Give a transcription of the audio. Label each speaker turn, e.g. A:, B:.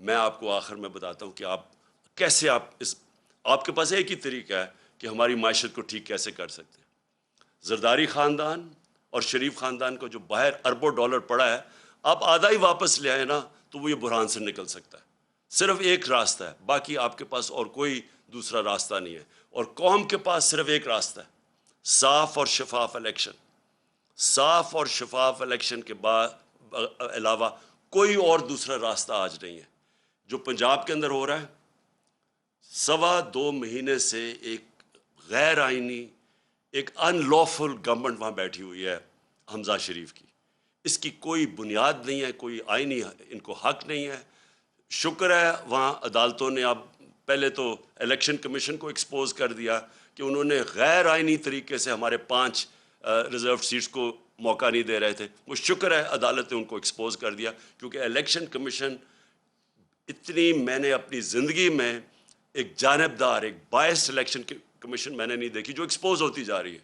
A: میں آپ کو آخر میں بتاتا ہوں کہ کیسے آپ کے پاس ایک ہی طریقہ ہے کہ ہماری معیشت کو ٹھیک کیسے کر سکتے ہیں۔ زرداری خاندان اور شریف خاندان کو جو باہر اربوں ڈالر پڑا ہے، آپ آدھا ہی واپس لے آئے نا تو وہ یہ بحران سے نکل سکتا ہے۔ صرف ایک راستہ ہے، باقی آپ کے پاس اور کوئی دوسرا راستہ نہیں ہے، اور قوم کے پاس صرف ایک راستہ ہے، صاف اور شفاف الیکشن۔ صاف اور شفاف الیکشن کے بعد علاوہ کوئی اور دوسرا راستہ آج نہیں ہے۔ جو پنجاب کے اندر ہو رہا ہے، 2.25 مہینے سے ایک غیر آئینی، ایک ان لافل گورنمنٹ وہاں بیٹھی ہوئی ہے حمزہ شریف کی۔ اس کی کوئی بنیاد نہیں ہے، کوئی آئینی ان کو حق نہیں ہے۔ شکر ہے وہاں عدالتوں نے اب پہلے تو الیکشن کمیشن کو ایکسپوز کر دیا کہ انہوں نے غیر آئینی طریقے سے ہمارے 5 ریزرو سیٹس کو موقع نہیں دے رہے تھے۔ وہ شکر ہے عدالت نے ان کو ایکسپوز کر دیا، کیونکہ الیکشن کمیشن میں نے اپنی زندگی میں ایک جانبدار، ایک بائس الیکشن کمیشن میں نے نہیں دیکھی جو ایکسپوز ہوتی جا رہی ہے۔